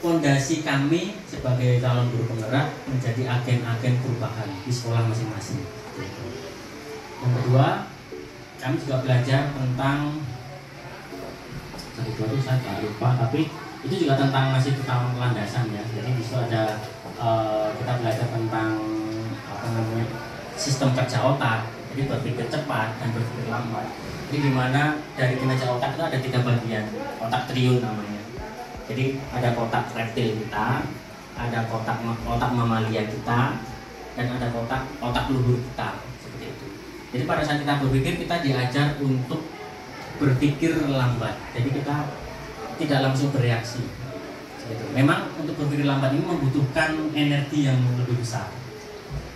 fondasi kami sebagai calon guru penggerak menjadi agen-agen perubahan di sekolah masing-masing. Yang kedua, kami juga belajar tentang itu saya nggak lupa, tapi itu juga tentang masih tentang landasan ya. Jadi di situ ada kita belajar tentang apa namanya sistem kerja otak. Jadi berpikir cepat dan berpikir lambat. Jadi dimana dari kinerja otak itu ada 3 bagian, otak triun namanya. Jadi ada kotak reptil kita, ada otak mamalia kita, dan ada otak luhur kita, seperti itu. Jadi pada saat kita berpikir, kita diajar untuk berpikir lambat. Jadi kita tidak langsung bereaksi. Seperti itu. Memang untuk berpikir lambat ini membutuhkan energi yang lebih besar.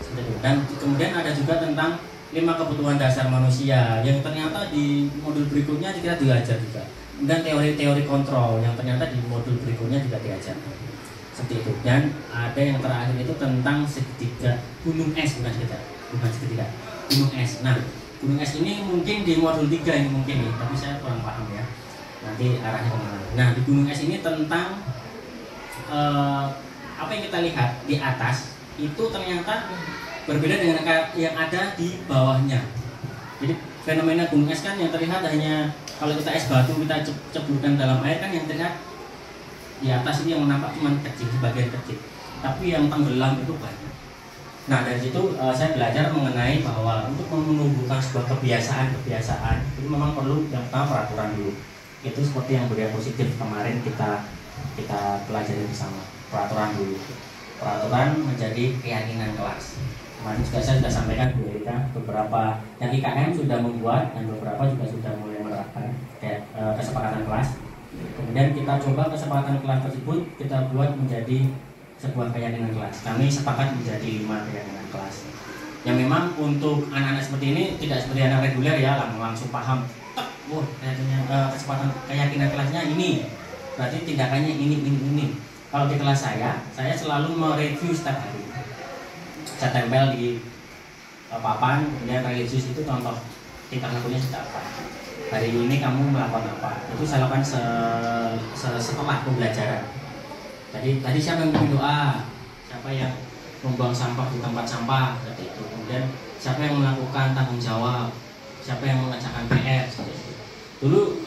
Seperti itu. Dan kemudian ada juga tentang 5 kebutuhan dasar manusia yang ternyata di modul berikutnya kita diajar juga. Dan teori-teori kontrol yang ternyata di modul berikutnya juga diajarkan. Seperti itu. Dan ada yang terakhir itu tentang segitiga gunung es, bukan segitiga, gunung es. Nah, gunung es ini mungkin di modul 3 ini mungkin nih, tapi saya kurang paham ya. Nanti arahnya kemana. Nah, di gunung es ini tentang apa yang kita lihat di atas itu ternyata berbeda dengan yang ada di bawahnya. Jadi fenomena gunung es kan yang terlihat hanya kalau kita es batu kita ceburkan dalam air kan yang terlihat di atas ini yang nampak cuma kecil, sebagian kecil. Tapi yang tenggelam itu banyak. Nah dari situ saya belajar mengenai bahwa untuk menumbuhkan sebuah kebiasaan itu memang perlu yang pertama peraturan dulu. Itu seperti yang budaya positif kemarin kita pelajari bersama. Peraturan dulu. Peraturan menjadi keyakinan kelas. Kemarin juga saya sudah sampaikan Bu Erika, beberapa yang IKM sudah membuat dan beberapa juga sudah mulai menerapkan kesepakatan kelas. Kemudian kita coba kesepakatan kelas tersebut kita buat menjadi sebuah keyakinan kelas. Kami sepakat menjadi 5 keyakinan kelas. Yang memang untuk anak-anak seperti ini tidak seperti anak reguler ya, langsung paham. Wah, kesepakatan keyakinan kelasnya ini. Berarti tindakannya ini. Kalau di kelas saya selalu mereview setiap hari. Saya tempel di papan, kemudian religius itu contoh tingkah lakunya sudah apa. Hari ini kamu melakukan apa? Itu saya lakukan setelah pembelajaran. Tadi siapa yang bikin doa? Siapa yang membuang sampah di tempat sampah? Seperti itu. Kemudian siapa yang melakukan tanggung jawab? Siapa yang mengerjakan PR? Seperti itu. Dulu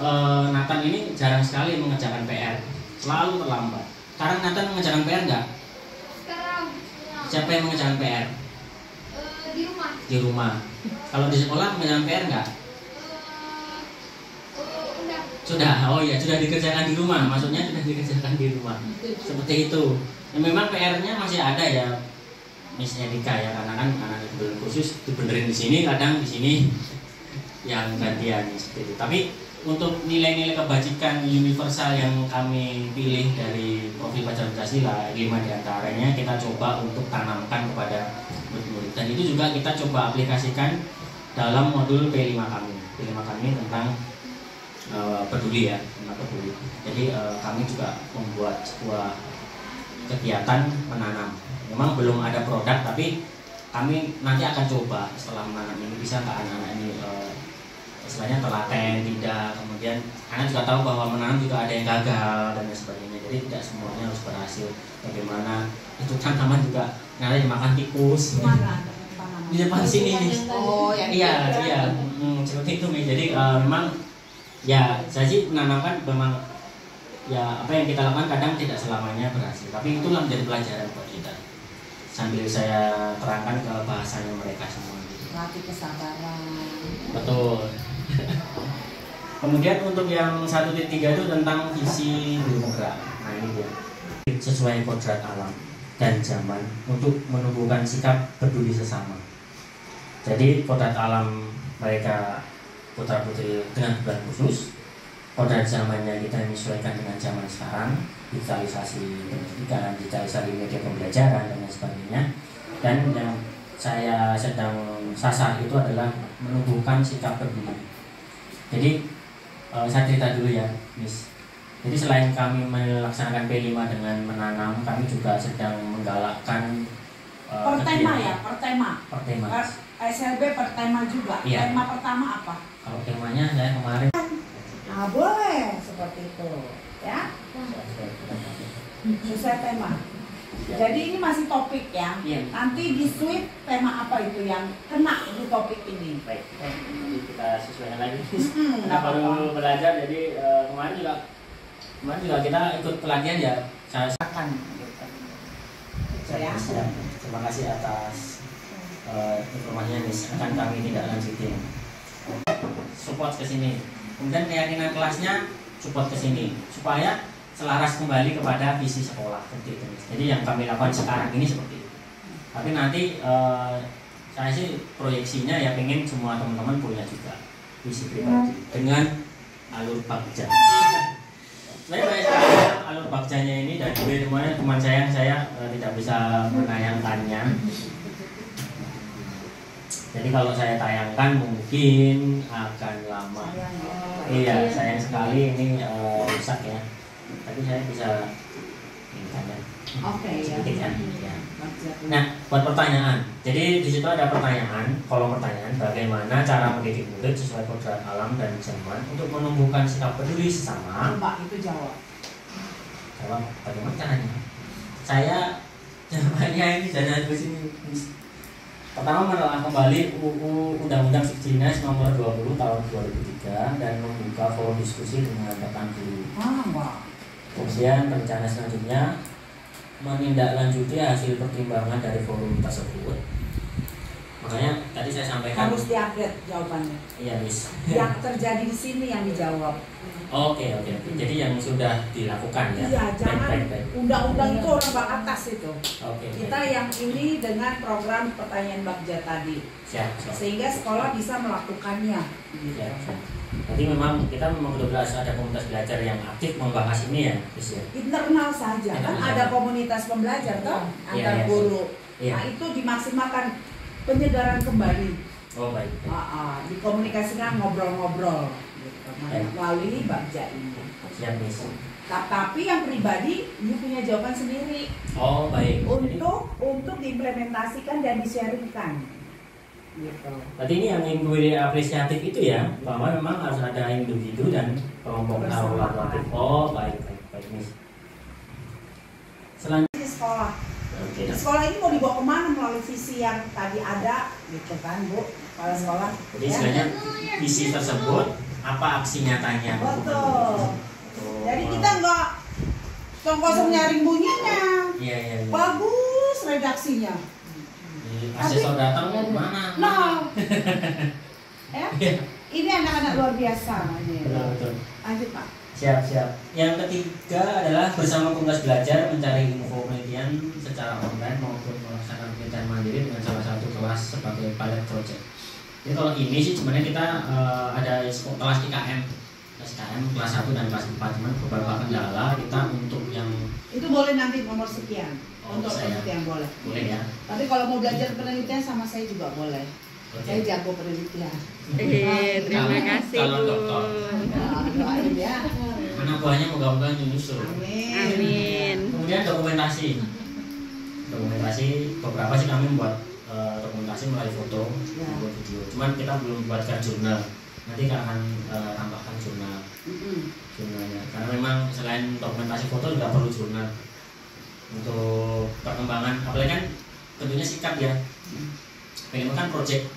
Nathan ini jarang sekali mengerjakan PR, selalu terlambat. Sekarang Nathan mengerjakan PR enggak? Siapa yang mengerjakan PR? Di rumah. Di rumah. Kalau di sekolah mengerjakan PR enggak? Sudah. Oh iya, sudah dikerjakan di rumah. Maksudnya sudah dikerjakan di rumah. Seperti itu. Ya, memang PR-nya masih ada ya, Miss Erika ya, karena kan anak khusus dibenerin di sini, kadang di sini yang gantian seperti itu. Tapi untuk nilai-nilai kebajikan universal yang kami pilih dari profil pelajaran Pancasila, 5 diantaranya kita coba untuk tanamkan kepada murid-murid. Dan itu juga kita coba aplikasikan dalam modul P5 kami. P5 kami tentang peduli ya, tentang peduli. Jadi kami juga membuat sebuah kegiatan menanam. Memang belum ada produk, tapi kami nanti akan coba setelah menanam ini bisa nggak anak-anak ini istilahnya telaten, tidak, kemudian anak juga tahu bahwa menanam juga ada yang gagal dan lain sebagainya. Jadi tidak semuanya harus berhasil. Bagaimana itu tanaman juga nggak ada yang makan tikus. Di depan sini. Oh, yang iya. Seperti itu nih. Jadi memang ya saya sih menanamkan memang ya apa yang kita lakukan kadang tidak selamanya berhasil. Tapi itulah menjadi pelajaran buat kita. Sambil saya terangkan ke bahasanya mereka semua. Latih kesabaran. Betul. Kemudian untuk yang 1.3 itu tentang visi guru penggerak. Nah ini dia, sesuai kodrat alam dan zaman untuk menumbuhkan sikap peduli sesama. Jadi kodrat alam mereka putra putri dengan kebutuhan khusus, kodrat zamannya kita menyesuaikan dengan zaman sekarang, digitalisasi pendidikan, digitalisasi media pembelajaran dan lain sebagainya. Dan yang saya sedang sasar itu adalah menumbuhkan sikap peduli. Jadi saya cerita dulu ya, Miss. Jadi selain kami melaksanakan P5 dengan menanam, kami juga sedang menggalakkan pertema ya, pertema. SLB pertema juga. Iya. Tema pertama apa? Kalau temanya saya kemarin. Nah boleh seperti itu, ya. Sesuai tema. Jadi ini masih topik ya. Iya. Nanti di suite tema apa itu yang kena di topik ini? Baik, nanti kita sesuaikan lagi. Nggak Kita baru apa-apa. belajar, jadi kemarin juga kita ikut pelatihan ya. Saya Akan gitu. Ya. terima kasih atas informasinya, Miss. Akan kami tidak lanjutin. Support ke sini. Kemudian keyakinan kelasnya support ke sini supaya selaras kembali kepada visi sekolah seperti itu. Jadi yang kami lakukan sekarang ini seperti itu. Tapi nanti saya sih proyeksinya ya pengen semua teman-teman punya juga visi pribadi dengan alur bagja. Saya banyak sekali alur bagjanya ini dan semuanya teman saya tidak bisa menayangkannya. Jadi kalau saya tayangkan mungkin akan lama. Iya, sayang sekali ini rusak ya. Tapi saya bisa ini tanya Oke ya. sedikit ya. Ya. Nah, buat pertanyaan. Jadi di situ ada pertanyaan, kolom pertanyaan, bagaimana cara mendidik murid sesuai kodrat alam dan zaman untuk menumbuhkan sikap peduli sesama. Mbak itu jawab. Jawab bagaimana caranya? Saya jawabannya ini jangan di sini. Pertama, menelaah kembali UU Undang-Undang Sidinas Nomor 20 Tahun 2003 dan membuka forum diskusi dengan rekan guru. Wah. Kemudian rencana selanjutnya menindaklanjuti hasil pertimbangan dari forum tersebut. Makanya tadi saya sampaikan Harus diupdate jawabannya. iya, Miss. Yang terjadi di sini yang dijawab. Oke. Jadi yang sudah dilakukan ya. Iya, jangan Baik. undang-undang itu orang batas itu. Oke. Kita yang ini dengan program pertanyaan bagja tadi, Siap. sehingga sekolah bisa melakukannya. Siap. Jadi kita memang benar-benar ada komunitas belajar yang aktif membahas ini ya, Miss ya. Internal saja kan Internal. ada komunitas pembelajar toh Iya, antar iya. guru. Iya. Nah itu dimaksimalkan penyegaran kembali. Oh baik. Dikomunikasikan ngobrol-ngobrol gitu, Baik. melalui bagja ini. Siap, Miss. Tapi yang pribadi you punya jawaban sendiri Oh baik. Jadi, untuk diimplementasikan dan di-sharingkan. Gitu. berarti ini yang inquiry apresiatif itu ya, bahwa memang harus ada individu dan kelompok kolaboratif. Oh baik, Miss. Selanjutnya, Di sekolah. oke. Di sekolah ini mau dibawa kemana melalui visi yang tadi ada, gitu kan Bu, kepala sekolah. Jadi istilahnya visi tersebut apa aksi nyatanya? Betul. Oh, Jadi kita nggak kosong nyaring bunyinya. Iya. Bagus redaksinya. Asesor datang mana? Nah, ya, Iya. ini anak-anak luar biasa. Ini. Betul. Lanjut Pak. Siap. Yang ketiga adalah bersama komunitas belajar mencari info penelitian secara online maupun melaksanakan penelitian mandiri dengan salah satu kelas sebagai pilot project. Jadi kalau ini sih sebenarnya kita ada kelas IKM, kelas 1 dan kelas 4, cuman beberapa kendala kita untuk yang Itu boleh nanti nomor sekian. Untuk saya. penelitian boleh. boleh ya. Tapi kalau mau belajar penelitian sama saya juga boleh. Saya Oke. jago penelitian. Terima kasih Calon Bu. dokter. Nah, doain ya. Anak buahnya moga-moga nyusul. Amin. Amin. Kemudian dokumentasi beberapa sih kami membuat dokumentasi melalui foto, Ya. membuat video. Cuman kita belum buatkan jurnal. Nanti kita akan tambahkan jurnalnya. Karena memang selain dokumentasi foto juga perlu jurnal untuk perkembangan. Apalagi kan tentunya sikap ya. Pengen kan project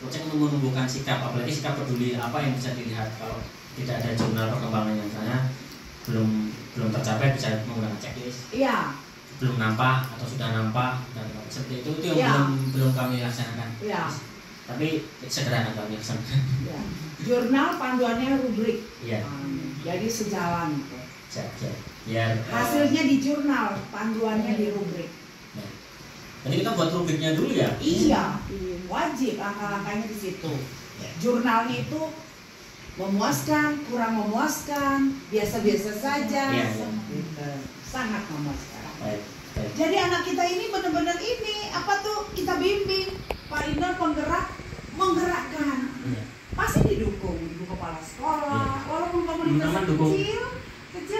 untuk menumbuhkan sikap, apalagi sikap peduli apa yang bisa dilihat kalau tidak ada jurnal perkembangannya. Misalnya belum tercapai bisa menggunakan checklist. Iya. Belum nampak atau sudah nampak dan seperti itu yang Ya. belum kami laksanakan. Iya. Tapi segera akan kami laksanakan. Ya. Jurnal panduannya rubrik. Iya. Jadi sejalan. Siap. Biar Hasilnya di jurnal, panduannya di rubrik. jadi kita buat rubriknya dulu ya. Iya, wajib langkah-langkahnya di situ. Jurnalnya itu memuaskan, kurang memuaskan, biasa-biasa saja. Iya. Gitu. Sangat memuaskan. Baik. Jadi anak kita ini benar-benar ini apa tuh kita bimbing Pak Indra menggerakkan. Iya. Pasti didukung ibu kepala sekolah, walaupun komunitas Teman-teman dukung. kecil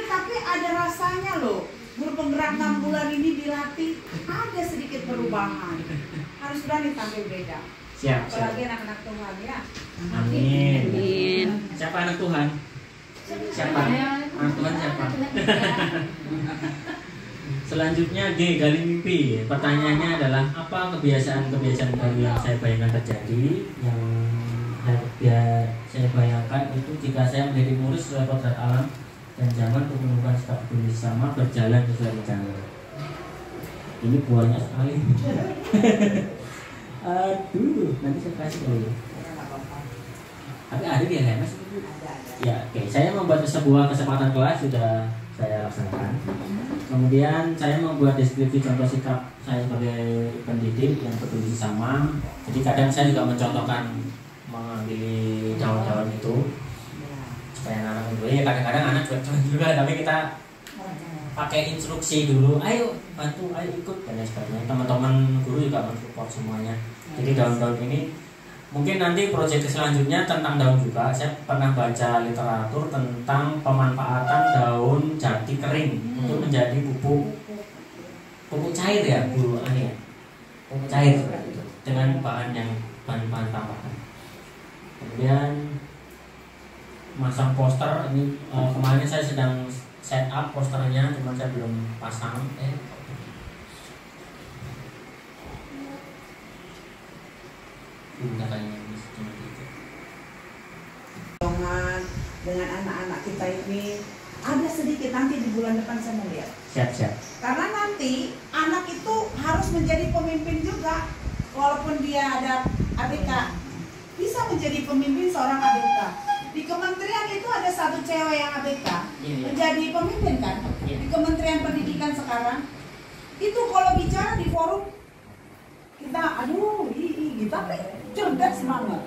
tapi ada rasanya loh. Guru penggerak 6 bulan ini dilatih, ada sedikit perubahan. Harus berani tampil beda. Siap. Apalagi anak-anak Tuhan ya. Amin. Amin. Siapa anak Tuhan? Siapa? Anak Tuhan siapa? Selanjutnya G, gali mimpi. Pertanyaannya adalah apa kebiasaan-kebiasaan baru yang saya bayangkan terjadi? Yang saya bayangkan itu jika saya menjadi murid sesuai kodrat alam dan zaman untuk menemukan sikap peduli sama berjalan sesuai rencana. Ini buahnya sekali. Aduh, nanti saya kasih dulu. Tapi ada di LMS itu. Ya, oke. Saya membuat sebuah kesempatan kelas sudah saya laksanakan. Kemudian saya membuat deskripsi contoh sikap saya sebagai pendidik yang peduli sesama. Jadi kadang saya juga mencontohkan mengambil daun-daun itu supaya anak-anak dulu. Ya kadang-kadang anak juga, tapi kita pakai instruksi dulu. Ayo bantu, ayo ikut dan lain sebagainya. Teman-teman guru juga mensupport semuanya. Jadi daun-daun ini mungkin nanti proyek selanjutnya tentang daun juga. Saya pernah baca literatur tentang pemanfaatan daun jati kering untuk menjadi pupuk cair ya, Bu Ani ya. Pupuk cair seperti itu dengan bahan tambahan. Kemudian masang poster ini kemarin saya sedang set up posternya, cuma saya belum pasang. Dengan anak-anak kita ini ada sedikit nanti di bulan depan saya mau lihat. Siap. Karena nanti anak itu harus menjadi pemimpin juga, walaupun dia ada ABK, bisa menjadi pemimpin seorang ABK. Di kementerian itu ada satu cewek yang ABK, menjadi pemimpin kan? Di Kementerian Pendidikan sekarang itu kalau bicara di forum kita kita cerdas banget.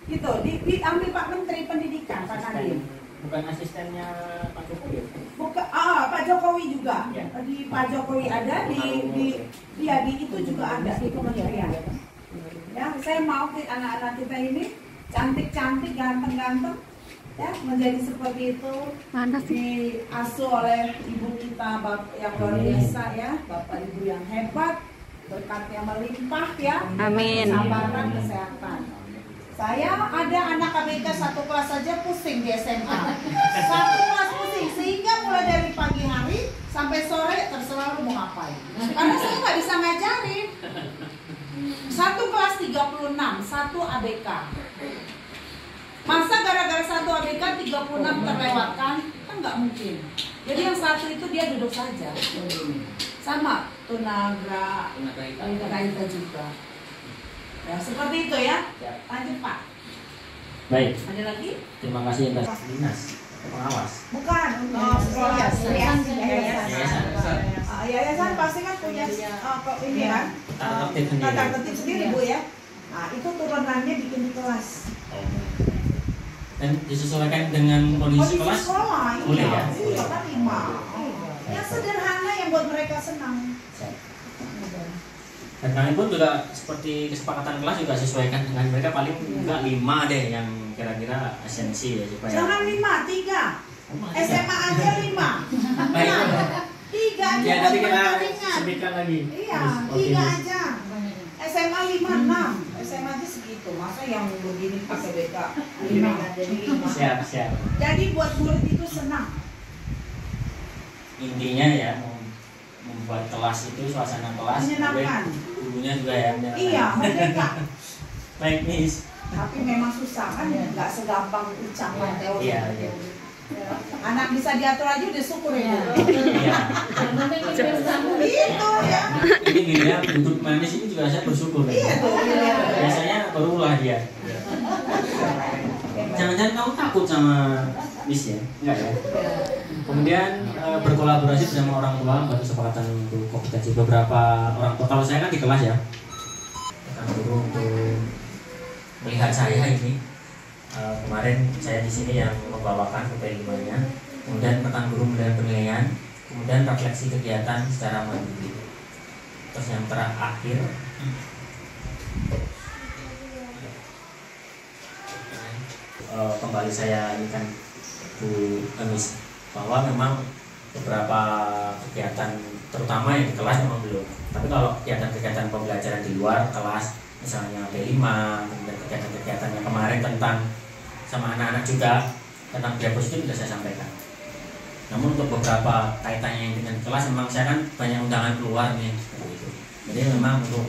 Gitu, diambil Pak Menteri Pendidikan, Pak Nadiem. Bukan asistennya Pak Jokowi. Bukan, Pak Jokowi juga. Ya. Di Pak Jokowi ada, di itu juga ada di kementerian. Ya, saya mau anak-anak kita ini cantik-cantik, ganteng-ganteng, ya menjadi seperti itu. Diasuh oleh ibu kita yang luar biasa ya, bapak ibu yang hebat, berkatnya melimpah ya. Amin. Kesabaran, kesehatan. Saya ada anak ABK satu kelas saja pusing di SMA. Satu kelas pusing, sehingga mulai dari pagi hari sampai sore terserah lu mau ngapain. Karena saya nggak bisa ngajarin. Satu kelas 36, satu ABK. Masa gara-gara satu ABK 36 terlewatkan? Kan nggak mungkin. Jadi yang satu itu dia duduk saja. Sama tunagra Ita juga. Ya, seperti itu ya. Lanjut Pak. Baik. Ada lagi? Terima kasih atas dinas pengawas. Bukan untuk sekolah yayasan pasti kan punya ini kan tata tertib sendiri Bu ya. Nah itu turunannya bikin di kelas. Dan disesuaikan dengan kondisi kelas. Sekolah, boleh ya? Iya kan 5. Yang sederhana yang buat mereka senang. Dan kami pun juga seperti kesepakatan kelas juga sesuaikan dengan mereka paling enggak 5 deh yang kira-kira esensi ya supaya. Jangan 5, 3. SMA aja 5. Baik. 3 aja. Ya nanti kita sebutkan lagi. Iya, 3 aja. SMA 5, 6. SMA aja segitu. Masa yang begini pakai BK 5 jadi 5. Siap. Jadi buat murid itu senang. Intinya ya membuat kelas itu suasana kelas menyenangkan. Gurunya juga ya menyenangkan. Iya, mereka. Baik, Miss. Tapi memang susah kan, nggak segampang ucapan teori. Iya. Anak bisa diatur aja udah syukur ya. Iya. Gitu ya. Ini gini ya, untuk manis ini juga saya bersyukur. Iya tuh. Biasanya berulah dia. Jangan-jangan kamu takut sama Miss ya? Enggak ya? Kemudian berkolaborasi bersama orang tua buat kesepakatan untuk kompetensi beberapa orang tua. Kalau saya kan di kelas ya, rekan guru untuk melihat saya ini kemarin saya di sini yang membawakan UP5-nya, kemudian rekan guru melihat penilaian, kemudian refleksi kegiatan secara mandiri. Terus yang terakhir kembali saya ingatkan Bu Amis bahwa memang beberapa kegiatan terutama yang di kelas memang belum, tapi kalau kegiatan-kegiatan pembelajaran di luar kelas misalnya P5, kemudian kegiatan-kegiatan yang kemarin tentang sama anak-anak juga tentang dia positif sudah saya sampaikan. Namun untuk beberapa kaitannya dengan kelas memang saya kan banyak undangan keluar nih seperti itu. Jadi memang untuk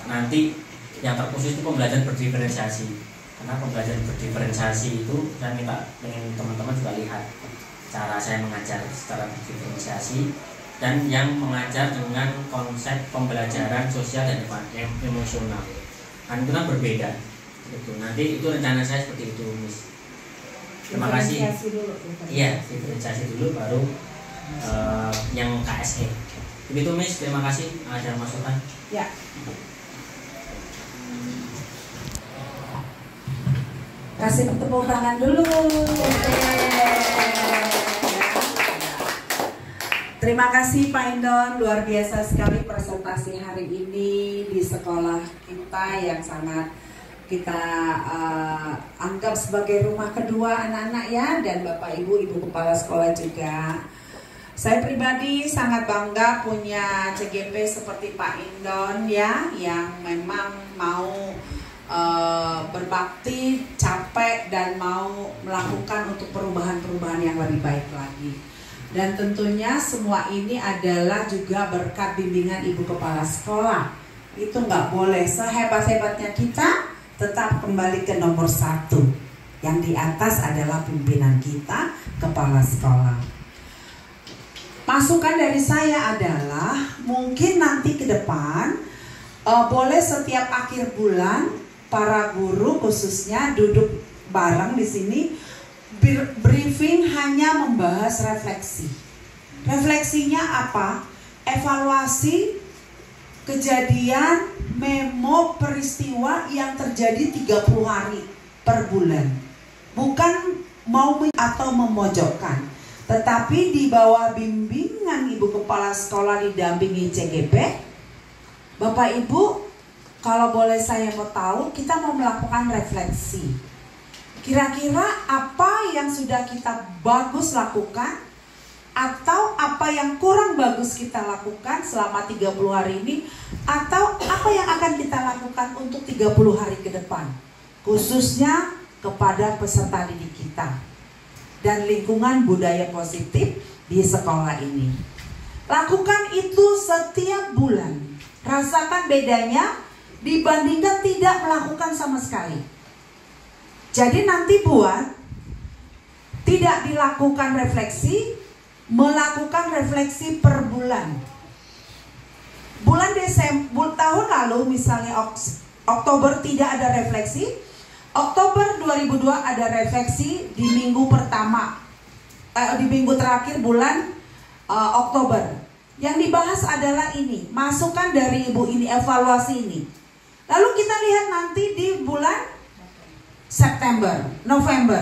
nanti yang terkhusus itu pembelajaran berdiferensiasi. Karena pembelajaran berdiferensiasi itu saya minta dengan teman-teman juga lihat cara saya mengajar secara berdiferensiasi dan yang mengajar dengan konsep pembelajaran sosial dan emosional. Kan itu kan berbeda. Itu nanti itu rencana saya seperti itu, Miss. Terima kasih. Iya, diferensiasi dulu baru yang KSE. Begitu, Miss. Terima kasih. Ada masukan? Ya. Kasih tepuk tangan dulu. Terima kasih Pak Indon, luar biasa sekali presentasi hari ini di sekolah kita yang sangat kita anggap sebagai rumah kedua anak-anak ya, dan Bapak Ibu, Ibu Kepala Sekolah juga. Saya pribadi sangat bangga punya CGP seperti Pak Indon ya, yang memang mau berbakti, capek dan mau melakukan untuk perubahan-perubahan yang lebih baik lagi. Dan tentunya semua ini adalah juga berkat bimbingan Ibu Kepala Sekolah. Itu nggak boleh, sehebat-hebatnya kita tetap kembali ke nomor 1. Yang di atas adalah pimpinan kita, Kepala Sekolah. Masukan dari saya adalah mungkin nanti ke depan boleh setiap akhir bulan para guru khususnya duduk bareng di sini, briefing hanya membahas refleksi. Refleksinya apa? Evaluasi kejadian, memo, peristiwa yang terjadi 30 hari per bulan. Bukan mau atau memojokkan, tetapi di bawah bimbingan Ibu Kepala Sekolah didampingi CGP. Bapak Ibu, kalau boleh saya mau tahu, kita mau melakukan refleksi. Kira-kira apa yang sudah kita bagus lakukan atau apa yang kurang bagus kita lakukan selama 30 hari ini, atau apa yang akan kita lakukan untuk 30 hari ke depan, khususnya kepada peserta didik kita dan lingkungan budaya positif di sekolah ini. Lakukan itu setiap bulan. Rasakan bedanya dibandingkan tidak melakukan sama sekali. Jadi nanti buat tidak dilakukan refleksi, melakukan refleksi per bulan. Bulan Desember tahun lalu misalnya Oktober tidak ada refleksi, Oktober 2002 ada refleksi di minggu pertama, di minggu terakhir bulan Oktober. Yang dibahas adalah ini, masukan dari ibu ini, evaluasi ini. Lalu kita lihat nanti di bulan September, November.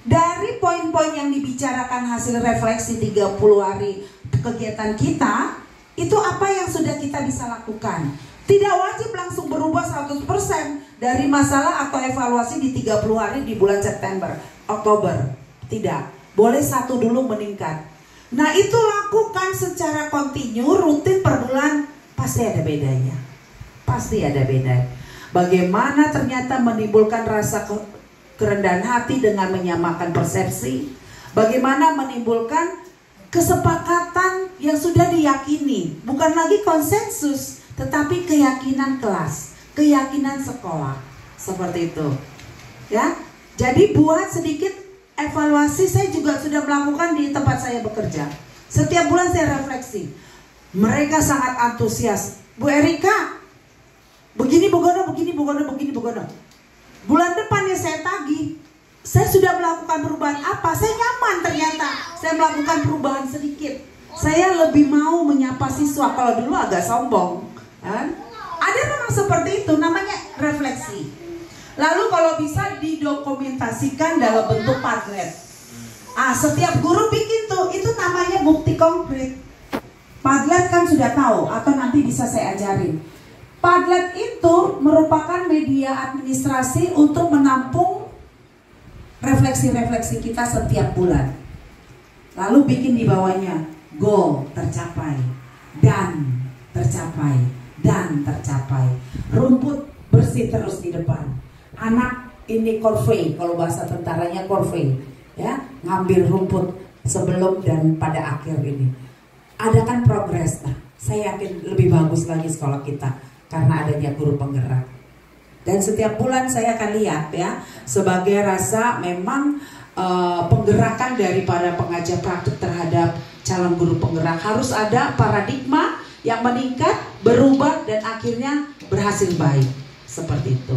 Dari poin-poin yang dibicarakan hasil refleksi 30 hari kegiatan kita, itu apa yang sudah kita bisa lakukan. Tidak wajib langsung berubah 100% dari masalah atau evaluasi di 30 hari di bulan September, Oktober. Tidak, boleh satu dulu meningkat. Nah itu lakukan secara kontinu, rutin per bulan, pasti ada bedanya. Pasti ada bedanya. Bagaimana ternyata menimbulkan rasa kerendahan hati dengan menyamakan persepsi. Bagaimana menimbulkan kesepakatan yang sudah diyakini. Bukan lagi konsensus, tetapi keyakinan kelas, keyakinan sekolah. Seperti itu. Ya. Jadi buat sedikit evaluasi, saya juga sudah melakukan di tempat saya bekerja. Setiap bulan saya refleksi. Mereka sangat antusias. Bu Erika, begini Bogono, begini Bogono, begini Bogono. Bulan depannya saya tagih. Saya sudah melakukan perubahan apa? Saya nyaman ternyata. Saya melakukan perubahan sedikit. Saya lebih mau menyapa siswa. Kalau dulu agak sombong. Kan? Ada memang seperti itu, namanya refleksi. Lalu kalau bisa didokumentasikan dalam bentuk Padlet. Setiap guru bikin tuh, itu namanya bukti konkret. Padlet kan sudah tahu, atau nanti bisa saya ajarin. Padlet itu merupakan media administrasi untuk menampung refleksi-refleksi kita setiap bulan. Lalu bikin di bawahnya, goal tercapai, dan tercapai, dan tercapai. Rumput bersih terus di depan. Anak ini korvei, kalau bahasa tentaranya korvei, ya, ngambil rumput sebelum dan pada akhir ini. Adakan progres. Nah, saya yakin lebih bagus lagi sekolah kita karena adanya guru penggerak. Dan setiap bulan saya akan lihat ya, sebagai rasa memang penggerakan daripada pengajar praktik terhadap calon guru penggerak. Harus ada paradigma yang meningkat, berubah, dan akhirnya berhasil baik. Seperti itu.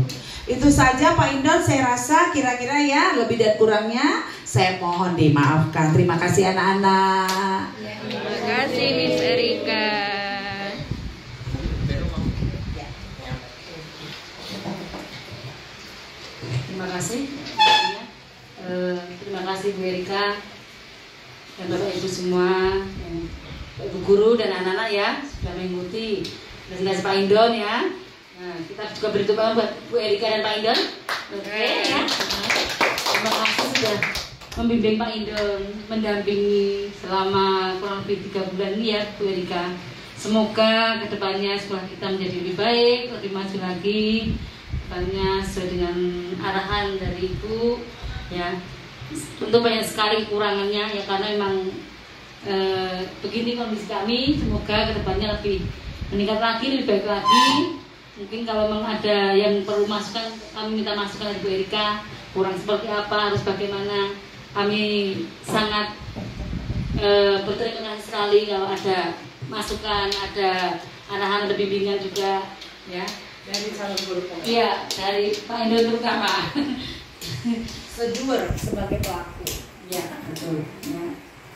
Itu saja Pak Indon, saya rasa kira-kira ya, lebih dan kurangnya saya mohon dimaafkan. Terima kasih anak-anak. Terima kasih Miss Erika. Terima kasih. Terima kasih Bu Erika dan Bapak Ibu semua, Ibu guru dan anak-anak ya sudah mengikuti presentasi Pak Indon ya. Nah, kita juga beri tepuk tangan buat Bu Erika dan Pak Indon. Oke ya. Terima kasih sudah membimbing Pak Indon, mendampingi selama kurang lebih 3 bulan ini ya Bu Erika. Semoga kedepannya sekolah kita menjadi lebih baik, lebih maju lagi. Kedepannya sesuai dengan arahan dari Ibu ya. Tentu banyak sekali kekurangannya ya, karena memang begini kondisi kami. Semoga kedepannya lebih meningkat lagi, lebih baik lagi. Mungkin kalau memang ada yang perlu masukan, kami minta masukan dari Bu Erika, kurang seperti apa, harus bagaimana. Kami sangat berterima kasih sekali kalau ada masukan, ada arahan, ada bimbingan juga ya Dari calon guru penggerak. iya dari Pak Indon terutama. Sejur sebagai pelaku. Ya betul ya.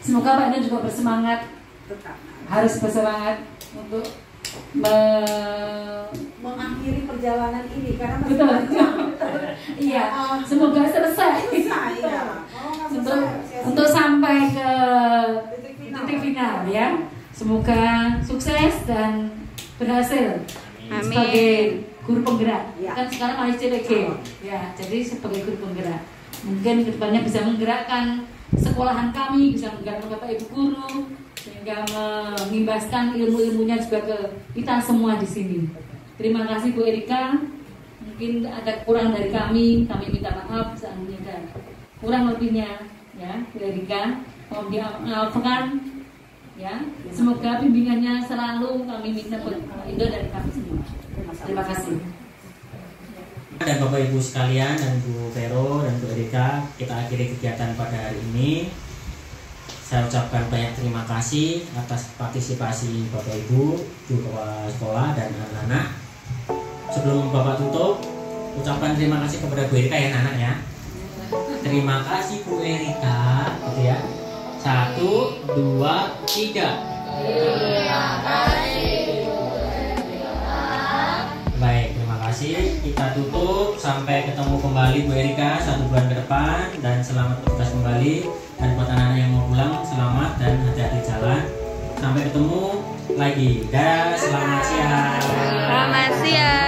Semoga Pak Indon juga bersemangat, Tetap harus bersemangat untuk mengakhiri perjalanan ini karena masih betul. panjang. Iya, semoga selesai Iya. untuk sampai ke Titik final. titik final ya. Semoga sukses dan berhasil Amin. sebagai guru penggerak. Ya. Kan sekarang masih CPG ya, jadi sebagai guru penggerak mungkin kedepannya bisa menggerakkan sekolahan kami, bisa menggerakkan Bapak Ibu guru, sehingga mengimbaskan ilmu-ilmunya juga ke kita semua di sini. Terima kasih Bu Erika. Mungkin ada kurang dari kami minta maaf seandainya ada kurang lebihnya ya Bu Erika. Mohon dimaafkan ya. Semoga bimbingannya selalu kami minta buat Pak Indo dari kami semua. Terima kasih. Dan Bapak Ibu sekalian dan Bu Vero dan Bu Erika, kita akhiri kegiatan pada hari ini. Saya ucapkan banyak terima kasih atas partisipasi Bapak Ibu, guru kepala sekolah dan anak-anak. Sebelum Bapak tutup, ucapkan terima kasih kepada Bu Erika ya anak-anak ya. Terima kasih Bu Erika, gitu ya. 1, 2, 3. Terima kasih. Baik, terima kasih. Kita tutup. Sampai ketemu kembali Bu Erika 1 bulan ke depan, dan selamat bertugas kembali. Dan buat anak-anak yang mau pulang, selamat dan hati-hati jalan. Sampai ketemu lagi. Dah, selamat siang. Selamat siang.